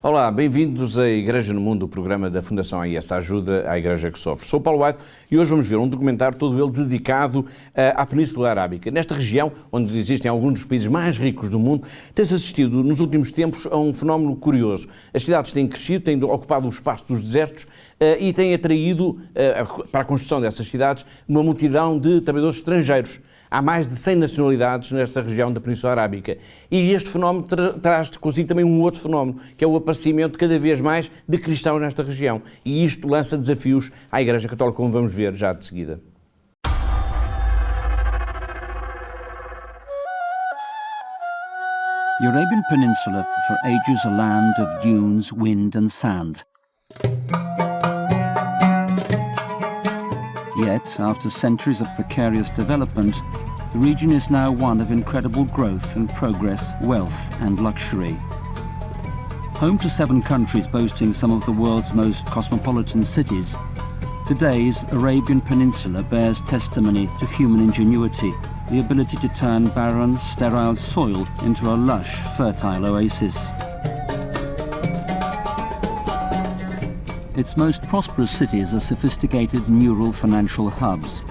Olá, bem-vindos à Igreja no Mundo, o programa da Fundação AIS, a ajuda à Igreja que sofre. Sou Paulo White e hoje vamos ver um documentário todo ele dedicado à Península Arábica. Nesta região, onde existem alguns dos países mais ricos do mundo, tem-se assistido nos últimos tempos a um fenómeno curioso. As cidades têm crescido, têm ocupado o espaço dos desertos e têm atraído para a construção dessas cidades uma multidão de trabalhadores estrangeiros. Há mais de 100 nacionalidades nesta região da Península Arábica. E este fenómeno traz consigo também um outro fenómeno, que é o aparecimento cada vez mais de cristãos nesta região. E isto lança desafios à Igreja Católica, como vamos ver já de seguida. The Arabian Peninsula, for ages a land of dunes, wind and sand. Yet, after centuries of precarious development, the region is now one of incredible growth and progress, wealth and luxury. Home to 7 countries boasting some of the world's most cosmopolitan cities, today's Arabian Peninsula bears testimony to human ingenuity, the ability to turn barren, sterile soil into a lush, fertile oasis. Its most prosperous cities are sophisticated neural financial hubs,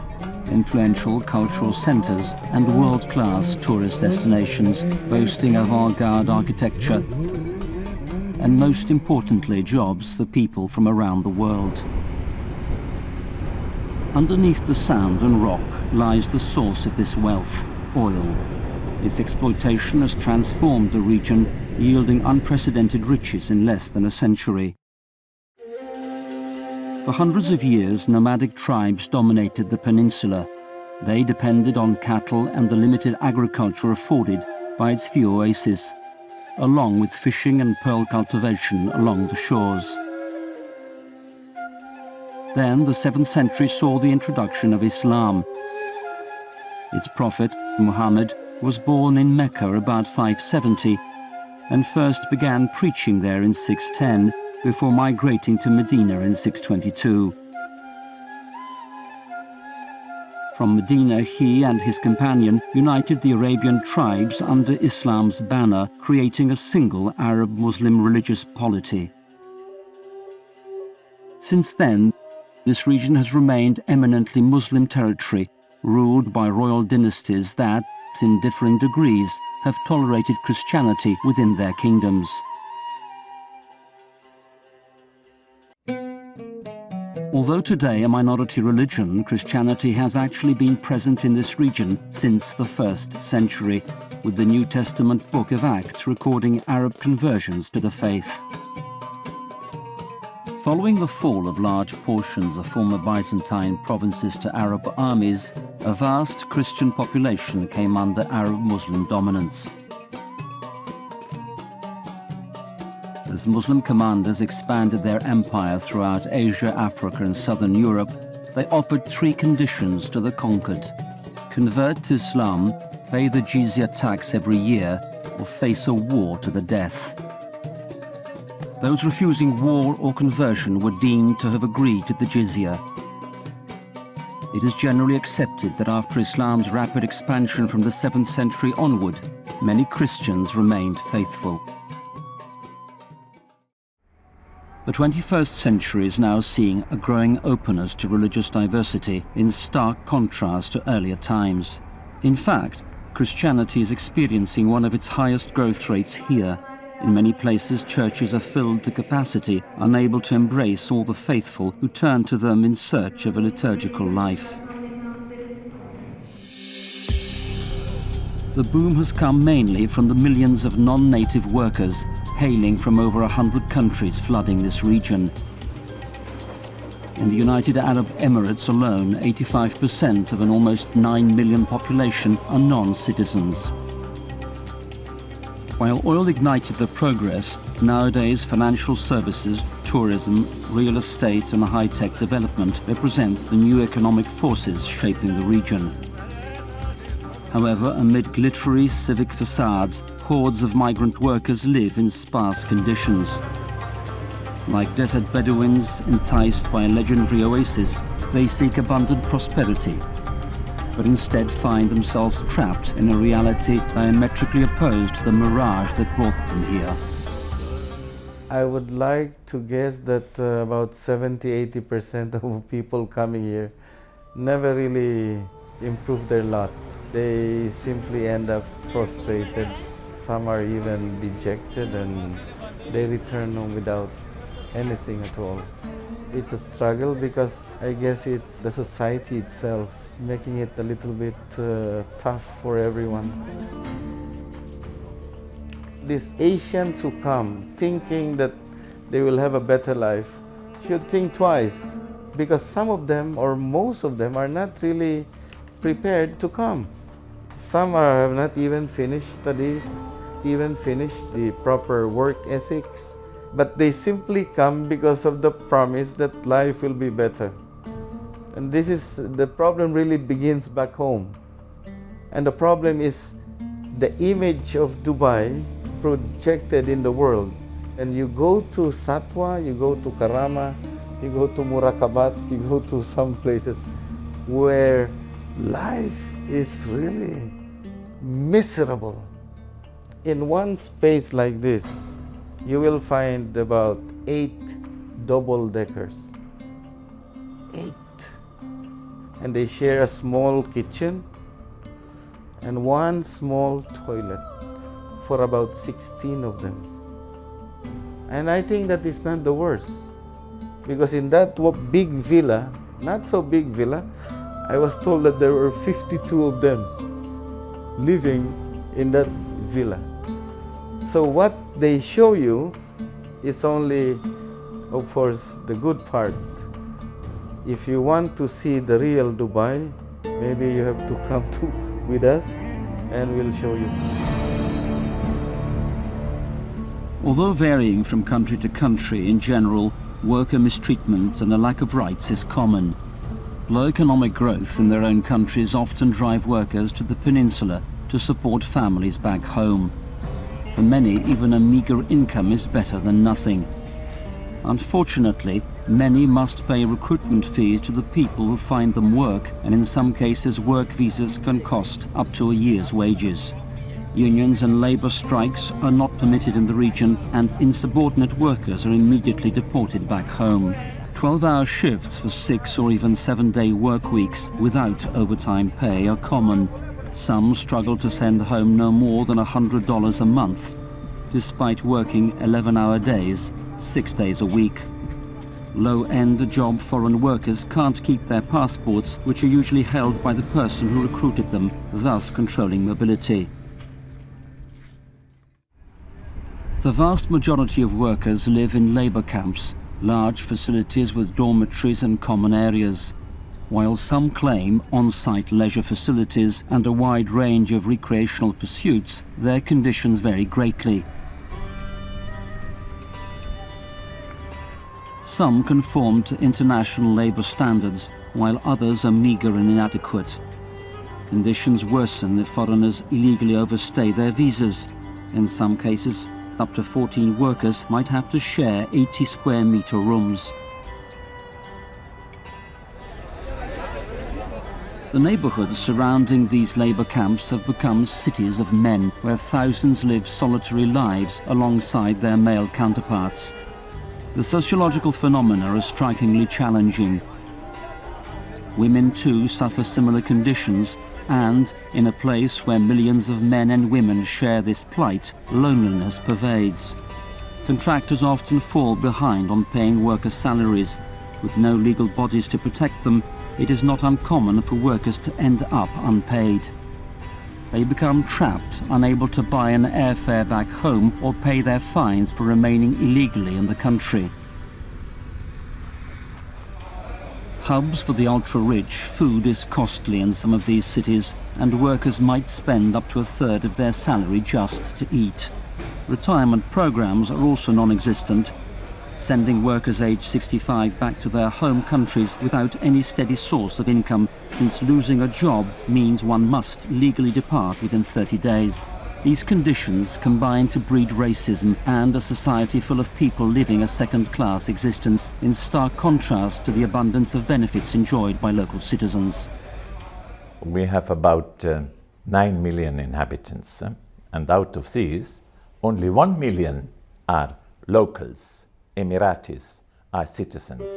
influential cultural centres and world-class tourist destinations boasting avant-garde architecture and, most importantly, jobs for people from around the world. Underneath the sand and rock lies the source of this wealth, oil. Its exploitation has transformed the region, yielding unprecedented riches in less than a century. For hundreds of years, nomadic tribes dominated the peninsula. They depended on cattle and the limited agriculture afforded by its few oases, along with fishing and pearl cultivation along the shores. Then the 7th century saw the introduction of Islam. Its prophet, Muhammad, was born in Mecca about 570 and first began preaching there in 610, before migrating to Medina in 622. From Medina, he and his companion united the Arabian tribes under Islam's banner, creating a single Arab-Muslim religious polity. Since then, this region has remained eminently Muslim territory, ruled by royal dynasties that, in differing degrees, have tolerated Christianity within their kingdoms. Although today a minority religion, Christianity has actually been present in this region since the 1st century, with the New Testament book of Acts recording Arab conversions to the faith. Following the fall of large portions of former Byzantine provinces to Arab armies, a vast Christian population came under Arab-Muslim dominance. As Muslim commanders expanded their empire throughout Asia, Africa and southern Europe, they offered 3 conditions to the conquered: convert to Islam, pay the jizya tax every year, or face a war to the death. Those refusing war or conversion were deemed to have agreed to the jizya. It is generally accepted that after Islam's rapid expansion from the 7th century onward, many Christians remained faithful. The 21st century is now seeing a growing openness to religious diversity in stark contrast to earlier times. In fact, Christianity is experiencing one of its highest growth rates here. In many places, churches are filled to capacity, unable to embrace all the faithful who turn to them in search of a liturgical life. The boom has come mainly from the millions of non-native workers hailing from over 100 countries flooding this region. In the United Arab Emirates alone, 85% of an almost 9 million population are non-citizens. While oil ignited the progress, nowadays financial services, tourism, real estate and high-tech development represent the new economic forces shaping the region. However, amid glittery civic facades, hordes of migrant workers live in sparse conditions. Like desert Bedouins enticed by a legendary oasis, they seek abundant prosperity, but instead find themselves trapped in a reality diametrically opposed to the mirage that brought them here. I would like to guess that about 70-80% of people coming here never really improve their lot. They simply end up frustrated. Some are even dejected and they return home without anything at all. It's a struggle because I guess it's the society itself making it a little bit tough for everyone. These Asians who come thinking that they will have a better life should think twice, because some of them or most of them are not really prepared to come. Some have not even finished studies, even finished the proper work ethics, but they simply come because of the promise that life will be better. And this is, the problem really begins back home. And the problem is the image of Dubai projected in the world. And you go to Satwa, you go to Karama, you go to Murakabat, you go to some places where life is really miserable. In one space like this, you will find about 8 double-deckers. 8. And they share a small kitchen and one small toilet for about 16 of them. And I think that is not the worst, because in that big villa, not so big villa, I was told that there were 52 of them living in that villa. So what they show you is only, of course, the good part. If you want to see the real Dubai, maybe you have to come with us and we'll show you. Although varying from country to country, in general, worker mistreatment and a lack of rights is common. Low economic growth in their own countries often drive workers to the Peninsula to support families back home. For many, even a meager income is better than nothing. Unfortunately, many must pay recruitment fees to the people who find them work, and in some cases work visas can cost up to a year's wages. Unions and labour strikes are not permitted in the region, and insubordinate workers are immediately deported back home. 12-hour shifts for 6 or even 7-day work weeks without overtime pay are common. Some struggle to send home no more than $100 a month, despite working 11-hour days, 6 days a week. Low-end job foreign workers can't keep their passports, which are usually held by the person who recruited them, thus controlling mobility. The vast majority of workers live in labour camps, large facilities with dormitories and common areas. While some claim on-site leisure facilities and a wide range of recreational pursuits, their conditions vary greatly. Some conform to international labour standards, while others are meagre and inadequate. Conditions worsen if foreigners illegally overstay their visas. In some cases, up to 14 workers might have to share 80 square metre rooms. The neighbourhoods surrounding these labour camps have become cities of men, where thousands live solitary lives alongside their male counterparts. The sociological phenomena are strikingly challenging. Women too suffer similar conditions, and in a place where millions of men and women share this plight, loneliness pervades. Contractors often fall behind on paying workers' salaries. With no legal bodies to protect them, it is not uncommon for workers to end up unpaid. They become trapped, unable to buy an airfare back home or pay their fines for remaining illegally in the country. Hubs for the ultra-rich, food is costly in some of these cities, and workers might spend up to a third of their salary just to eat. Retirement programs are also non-existent, sending workers aged 65 back to their home countries without any steady source of income, since losing a job means one must legally depart within 30 days. These conditions combine to breed racism and a society full of people living a second-class existence, in stark contrast to the abundance of benefits enjoyed by local citizens. We have about 9 million inhabitants, and out of these, only 1 million are locals, Emiratis, are citizens,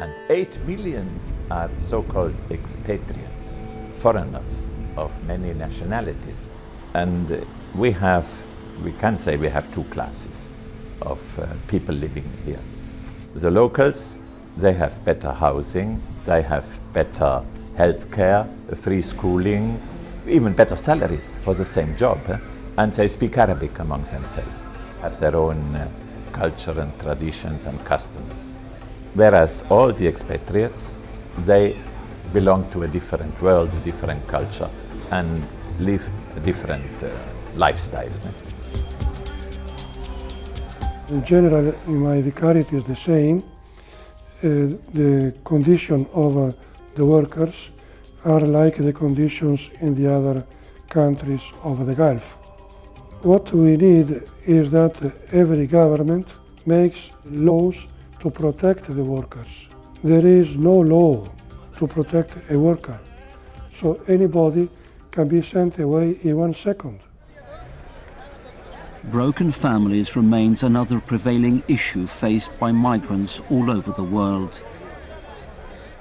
and 8 million are so-called expatriates, foreigners of many nationalities. And we can say we have two classes of people living here. The locals, they have better housing, they have better health care, free schooling, even better salaries for the same job, and they speak Arabic among themselves, have their own culture and traditions and customs. Whereas all the expatriates, they belong to a different world, a different culture, and live a different lifestyle. In general, in my vicariate is the same. The condition of the workers are like the conditions in the other countries of the Gulf. What we need is that every government makes laws to protect the workers. There is no law to protect a worker, so anybody can be sent away in 1 second. Broken families remains another prevailing issue faced by migrants all over the world.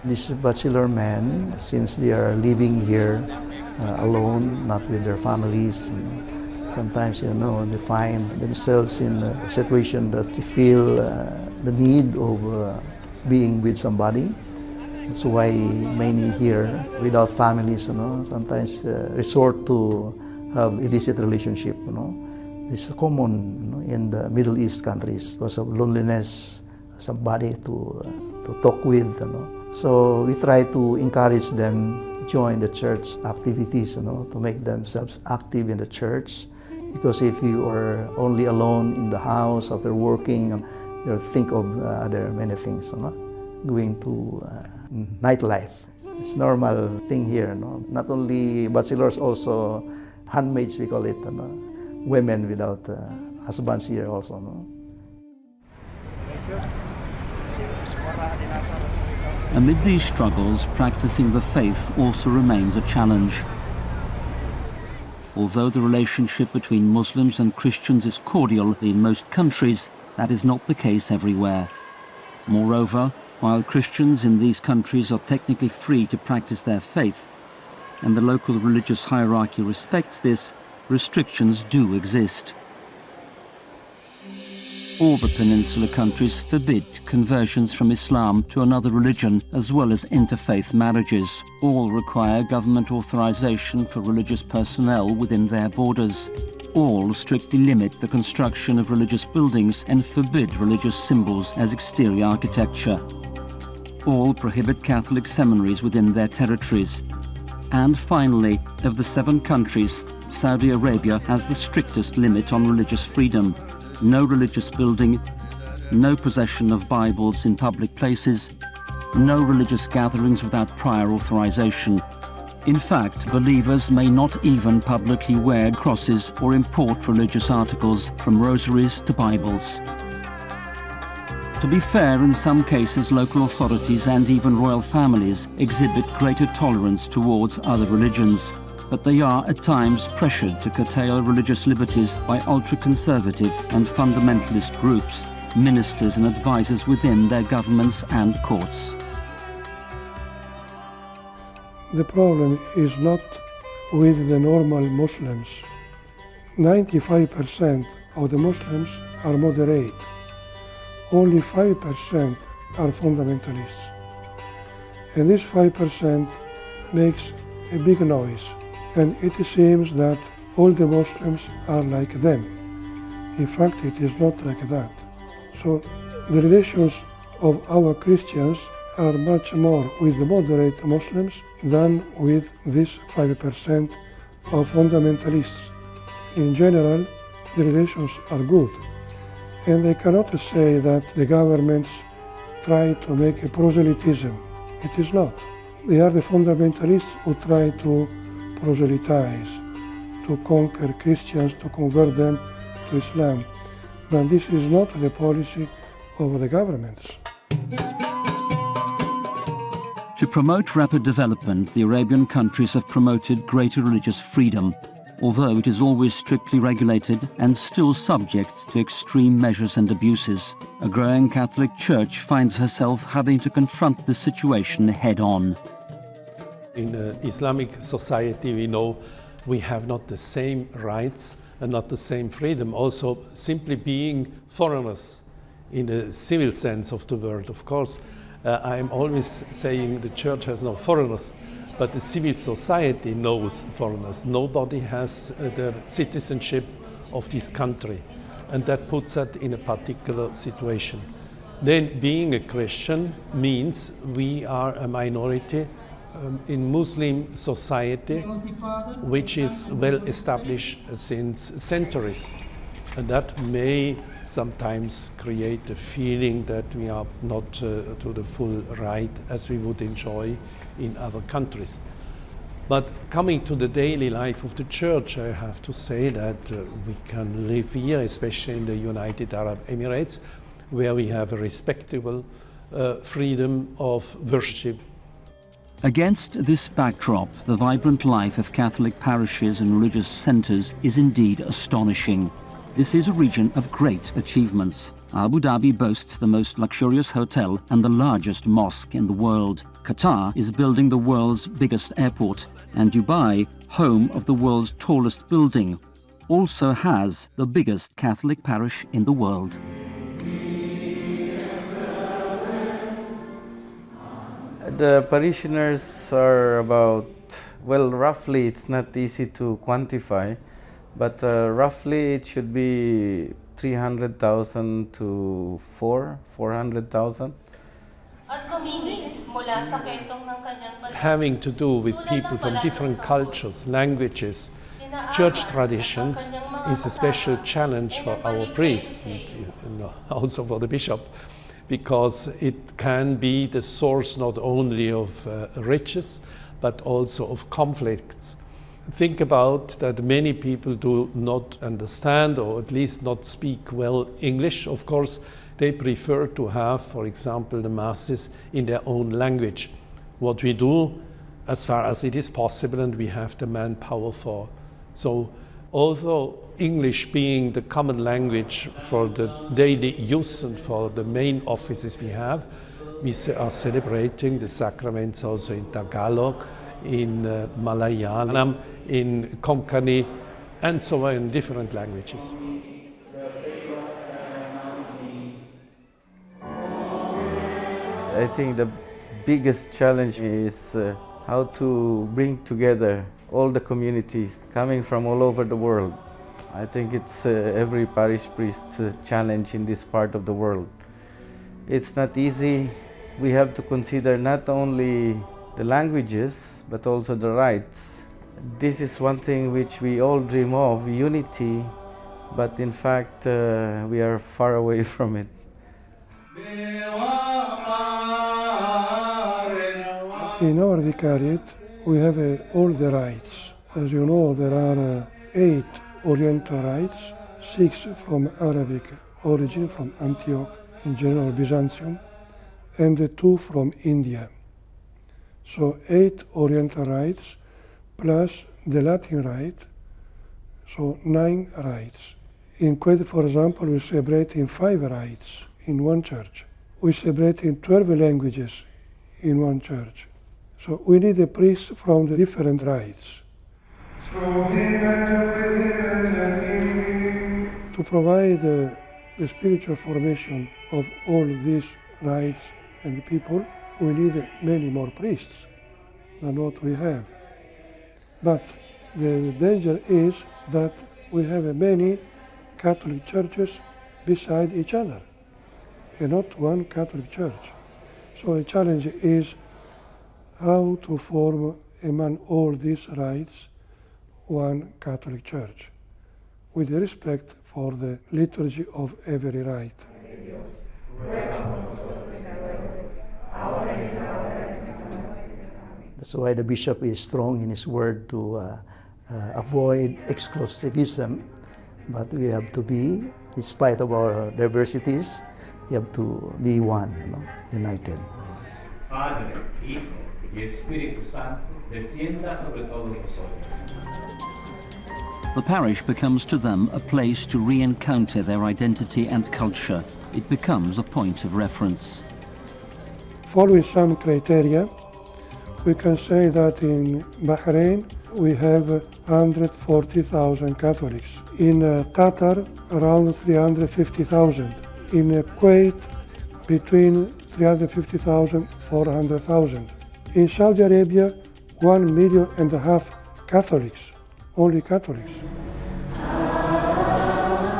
These bachelor men, since they are living here alone, not with their families, and sometimes they find themselves in a situation that they feel the need of being with somebody. That's why many here without families, sometimes resort to have illicit relationship. This is common in the Middle East countries because of loneliness, somebody to talk with. So we try to encourage them to join the church activities, to make themselves active in the church. Because if you are only alone in the house after working, you think of other many things, going to nightlife. It's normal thing here. Not only bachelors, also handmaids, we call it. Women without husbands here also. Amid these struggles, practicing the faith also remains a challenge. Although the relationship between Muslims and Christians is cordial in most countries, that is not the case everywhere. Moreover, while Christians in these countries are technically free to practice their faith, and the local religious hierarchy respects this, restrictions do exist. All the Peninsular countries forbid conversions from Islam to another religion, as well as interfaith marriages. All require government authorization for religious personnel within their borders. All strictly limit the construction of religious buildings and forbid religious symbols as exterior architecture. All prohibit Catholic seminaries within their territories. And finally, of the 7 countries, Saudi Arabia has the strictest limit on religious freedom. No religious building, no possession of Bibles in public places, no religious gatherings without prior authorization. In fact, believers may not even publicly wear crosses or import religious articles, from rosaries to Bibles. To be fair, in some cases, local authorities and even royal families exhibit greater tolerance towards other religions, but they are at times pressured to curtail religious liberties by ultra-conservative and fundamentalist groups, ministers and advisors within their governments and courts. The problem is not with the normal Muslims. 95% of the Muslims are moderate. Only 5% are fundamentalists. And this 5% makes a big noise. And it seems that all the Muslims are like them. In fact, it is not like that. So the relations of our Christians are much more with the moderate Muslims than with this 5% of fundamentalists. In general, the relations are good. And I cannot say that the governments try to make a proselytism. It is not. They are the fundamentalists who try to proselytize, to conquer Christians, to convert them to Islam. But this is not the policy of the governments. To promote rapid development, the Arabian countries have promoted greater religious freedom. although it is always strictly regulated and still subject to extreme measures and abuses. A growing Catholic Church finds herself having to confront the situation head-on. In an Islamic society, we know we have not the same rights and not the same freedom. Also, simply being foreigners in a civil sense of the word. Of course, I'm always saying the church has no foreigners, but the civil society knows foreigners. Nobody has the citizenship of this country, and that puts us in a particular situation. Then being a Christian means we are a minority in Muslim society, which is well established since centuries. And that may sometimes create a feeling that we are not to the full right as we would enjoy in other countries. But coming to the daily life of the church, I have to say that we can live here, especially in the United Arab Emirates, where we have a respectable freedom of worship. Against this backdrop, the vibrant life of Catholic parishes and religious centres is indeed astonishing. This is a region of great achievements. Abu Dhabi boasts the most luxurious hotel and the largest mosque in the world. Qatar is building the world's biggest airport, and Dubai, home of the world's tallest building, also has the biggest Catholic parish in the world. The parishioners are about, well, roughly it's not easy to quantify, but roughly it should be 300,000 to 400,000. Having to do with people from different cultures, languages, church traditions is a special challenge for our priests and also for the bishop, because it can be the source not only of riches but also of conflicts. Think about that many people do not understand, or at least not speak well English. Of course, they prefer to have, for example, the masses in their own language. What we do, as far as it is possible, and we have the manpower for. So, although English being the common language for the daily use and for the main offices we have, we are celebrating the sacraments also in Tagalog, in Malayalam, in Konkani, and so on, in different languages. I think the biggest challenge is how to bring together all the communities coming from all over the world. I think it's every parish priest's challenge in this part of the world. It's not easy. We have to consider not only the languages, but also the rights. This is one thing which we all dream of, unity, but in fact we are far away from it. In our vicariate, we have all the rites. As you know, there are 8 Oriental rites, 6 from Arabic origin, from Antioch in general Byzantium, and 2 from India. So 8 Oriental rites plus the Latin rite, so 9 rites. In Kuwait, for example, we celebrate in 5 rites in one church. We celebrate in 12 languages in one church. So we need a priest from the different rites. To provide the spiritual formation of all these rites and people, we need many more priests than what we have. But the danger is that we have many Catholic churches beside each other, and not one Catholic church. So the challenge is how to form among all these rites one Catholic Church, with respect for the liturgy of every rite. That's why the bishop is strong in his word to avoid exclusivism, but we have to be, in spite of our diversities, we have to be one, united. Padre, Hijo y Espíritu Santo, descienda sobre todos nosotros. The parish becomes to them a place to re-encounter their identity and culture. It becomes a point of reference. Following some criteria, we can say that in Bahrain we have 140,000 Catholics. In Qatar, around 350,000. In Kuwait, between 350,000 400,000. In Saudi Arabia, 1.5 million Catholics, only Catholics.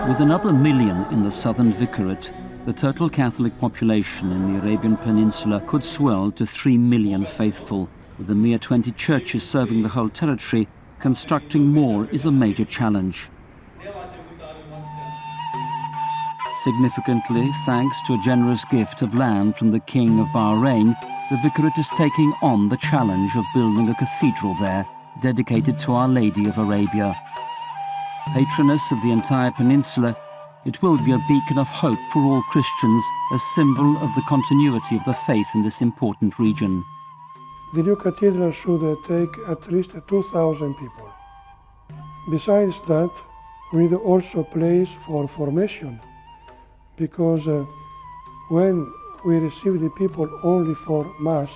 With another million in the southern vicariate, the total Catholic population in the Arabian Peninsula could swell to 3 million faithful. With a mere 20 churches serving the whole territory, constructing more is a major challenge. Significantly, thanks to a generous gift of land from the King of Bahrain, the vicariate is taking on the challenge of building a cathedral there, dedicated to Our Lady of Arabia. Patroness of the entire peninsula, it will be a beacon of hope for all Christians, a symbol of the continuity of the faith in this important region. The new cathedral should take at least 2,000 people. Besides that, we need also place for formation, because when we receive the people only for Mass,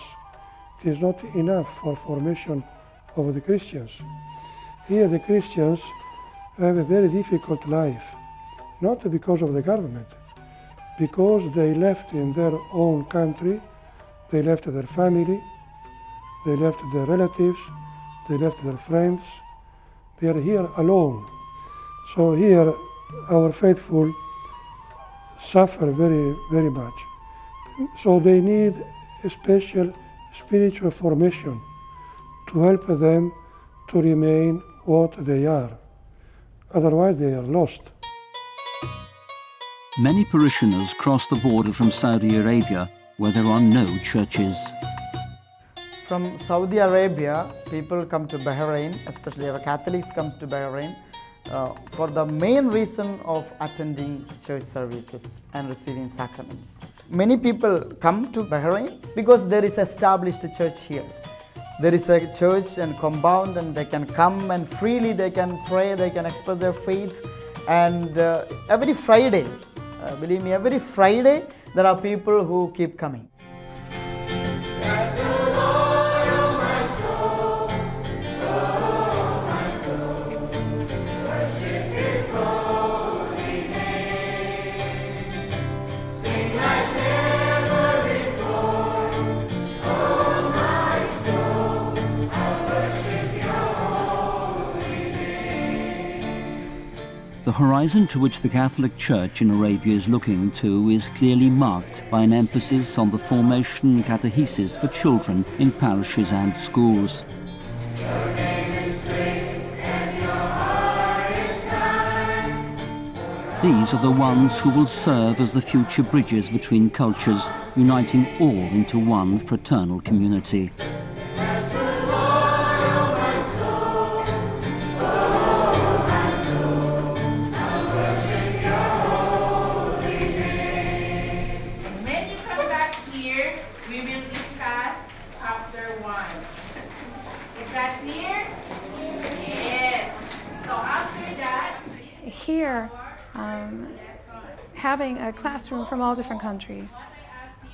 it is not enough for formation of the Christians. Here the Christians have a very difficult life, not because of the government, because they left in their own country, they left their family, they left their relatives, they left their friends, they are here alone. So here our faithful suffer very, very much. So they need a special spiritual formation to help them to remain what they are. Otherwise they are lost. Many parishioners cross the border from Saudi Arabia, where there are no churches. From Saudi Arabia, people come to Bahrain, especially our Catholics comes to Bahrain, for the main reason of attending church services and receiving sacraments. Many people come to Bahrain because there is established church here. There is a church and compound, and they can come and freely they can pray, they can express their faith. And every Friday, believe me, every Friday there are people who keep coming. The horizon to which the Catholic Church in Arabia is looking to is clearly marked by an emphasis on the formation and catechesis for children in parishes and schools. These are the ones who will serve as the future bridges between cultures, uniting all into one fraternal community. Here, having a classroom from all different countries.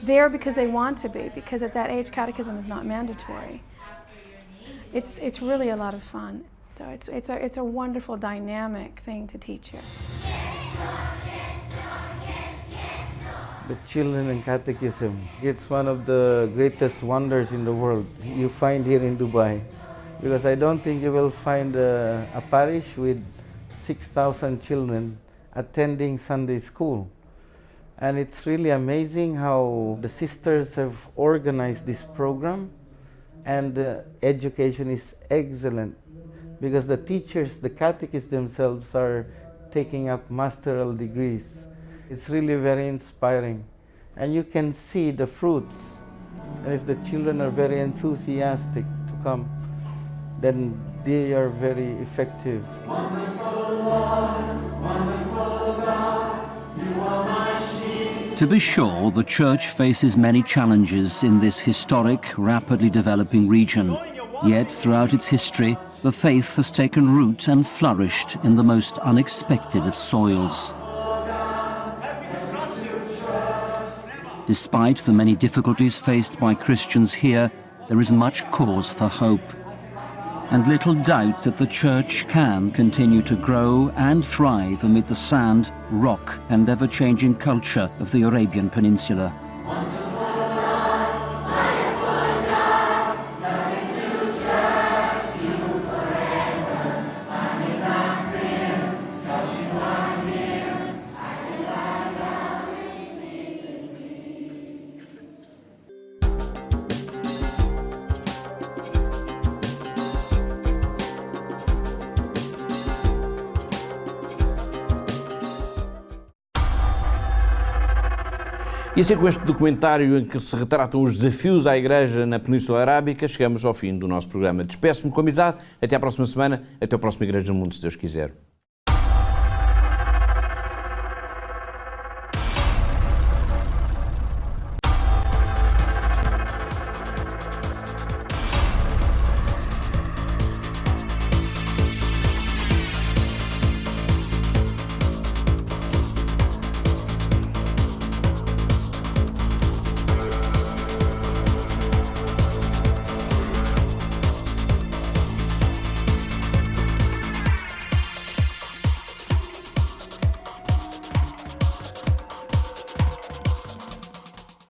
There because they want to be, because at that age catechism is not mandatory. It's really a lot of fun. It's a wonderful dynamic thing to teach here. The children in catechism, it's one of the greatest wonders in the world you find here in Dubai, because I don't think you will find a parish with 6,000 children attending Sunday school. And it's really amazing how the sisters have organized this program, and the education is excellent because the teachers, the catechists themselves are taking up masteral degrees. It's really very inspiring, and you can see the fruits. And if the children are very enthusiastic to come, then they are very effective. To be sure, the Church faces many challenges in this historic, rapidly developing region. Yet, throughout its history, the faith has taken root and flourished in the most unexpected of soils. Despite the many difficulties faced by Christians here, there is much cause for hope, and little doubt that the Church can continue to grow and thrive amid the sand, rock, and ever-changing culture of the Arabian Peninsula. E assim, com este documentário em que se retratam os desafios à Igreja na Península Arábica, chegamos ao fim do nosso programa. Despeço-me com amizade. Até à próxima semana. Até ao próximo Igreja no Mundo, se Deus quiser.